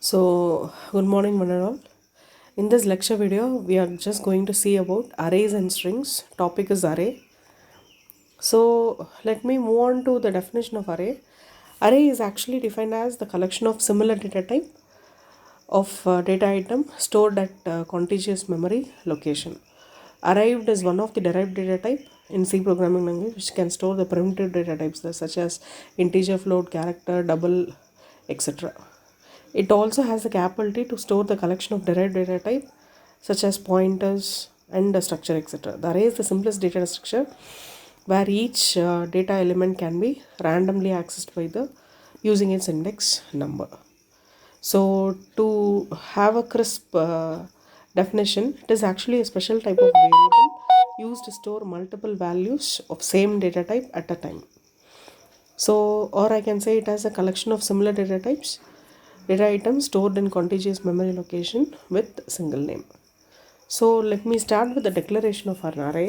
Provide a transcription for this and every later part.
Good morning, one and all. In this lecture video, we are just going to see about arrays and strings. Topic is array. So, let me move on to the definition of array. Array is actually defined as the collection of similar data type of data item stored at contiguous memory location. Arrived is one of the derived data type in C programming language which can store the primitive data types such as integer, float, character, double, etc. It also has the capability to store the collection of derived data type such as pointers and the structure, etc. The array is the simplest data structure where each data element can be randomly accessed by the using its index number. So to have a crisp definition, it is actually a special type of variable used to store multiple values of same data type at a time. So, or I can say it as a collection of similar data types, data items stored in contiguous memory location with single name. So let me start with the declaration of an array.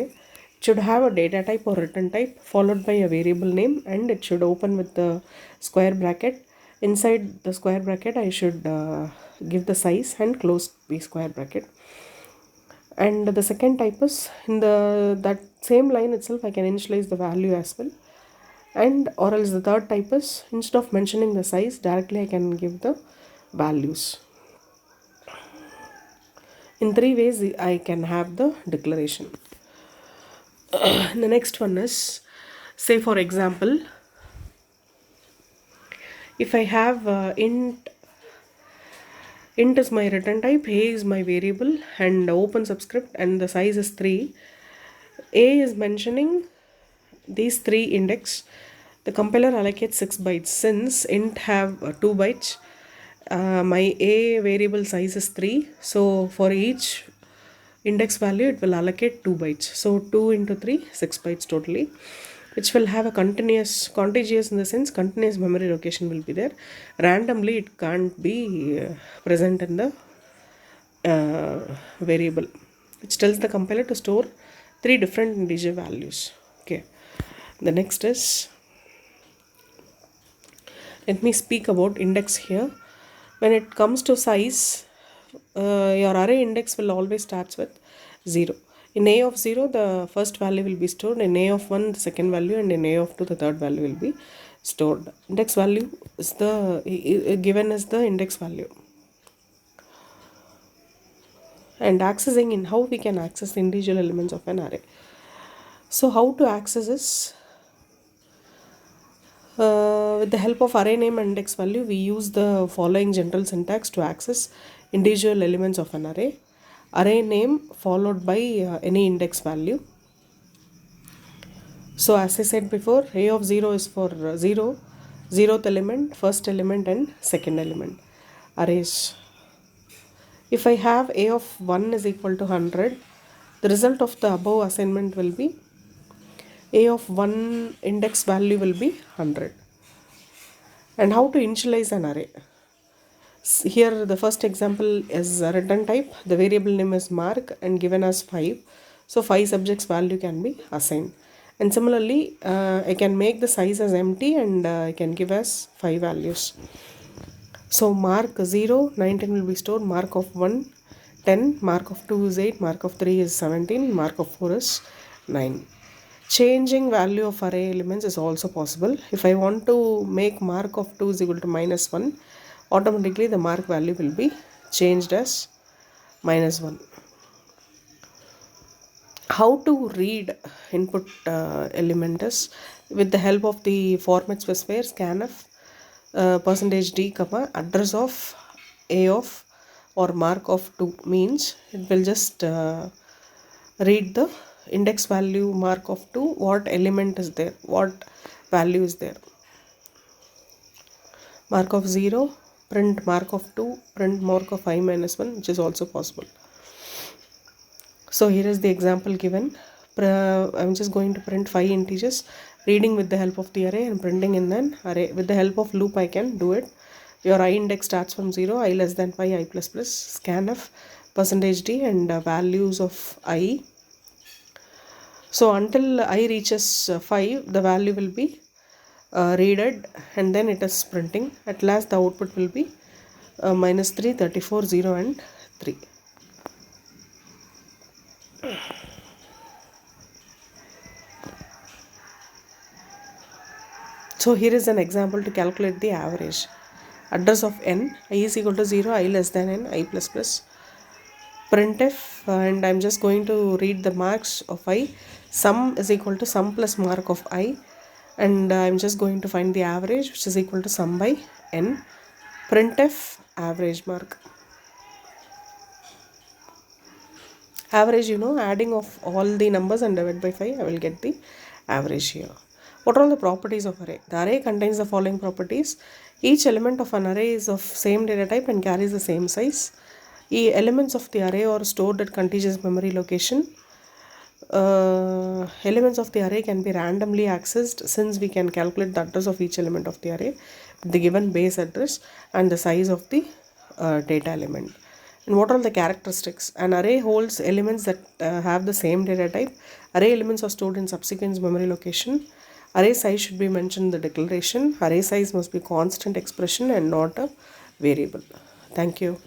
It should have a data type or return type followed by a variable name, and it should open with the square bracket. Inside the square bracket I should give the size and close the square bracket. And the second type is in the that same line itself I can initialize the value as well. And or else the third type is instead of mentioning the size directly I can give the values. In three ways I can have the declaration. The next one is, say for example, if I have int is my return type, a is my variable, and open subscript, and the size is 3. A is mentioning these 3 index. The compiler allocates 6 bytes. Since int have 2 bytes, my a variable size is 3. So for each index value it will allocate 2 bytes. So 2 into 3, 6 bytes totally, which will have a contiguous in the sense continuous memory location will be there. Randomly it can't be present in the variable, which tells the compiler to store 3 different integer values. Okay, the next is, let me speak about index here. When it comes to size, your array index will always starts with 0. In a of 0 the first value will be stored, in a of 1 the second value, and in a of 2 the third value will be stored. Index value is the given as the index value. And accessing, in how we can access the individual elements of an array. So how to access is, with the help of array name and index value, we use the following general syntax to access individual elements of an array. Array name followed by any index value. So as I said before, a of 0 is for 0, 0th element, first element, and second element. Arrays. If I have a of 1 is equal to 100, the result of the above assignment will be a of 1 index value will be 100. And how to initialize an array? Here the first example is a return type. The variable name is mark and given as 5. So 5 subjects value can be assigned. And similarly, I can make the size as empty and I can give as 5 values. So mark 0, 19 will be stored, mark of 1, 10, mark of 2 is 8, mark of 3 is 17, mark of 4 is 9. Changing value of array elements is also possible. If I want to make mark of 2 is equal to minus 1, automatically the mark value will be changed as minus 1. How to read input element is with the help of the format specifier scanf %d comma address of a of or mark of 2 means it will just read the index value mark of 2, what element is there, what value is there. Mark of 0, print mark of 2, print mark of I minus 1, which is also possible. So here is the example given. I'm just going to print 5 integers, reading with the help of the array and printing in an array. With the help of loop I can do it. Your I index starts from 0, I less than 5, I plus plus, scanf %d and values of I. So until I reaches 5, the value will be readed and then it is printing. At last the output will be minus 3, 34, 0 and 3. So here is an example to calculate the average. Address of n, I is equal to 0, I less than n, I plus plus. Printf, and I'm just going to read the marks of I. Sum is equal to sum plus mark of I, and I'm just going to find the average, which is equal to sum by n. Printf average mark. Average, adding of all the numbers and divide by 5, I will get the average here. What are all the properties of array? The array contains the following properties. Each element of an array is of same data type and carries the same size. The elements of the array are stored at contiguous memory location. Elements of the array can be randomly accessed, since we can calculate the address of each element of the array, the given base address and the size of the data element. And what are the characteristics? An array holds elements that have the same data type. Array elements are stored in subsequent memory location. Array size should be mentioned in the declaration. Array size must be constant expression and not a variable. Thank you.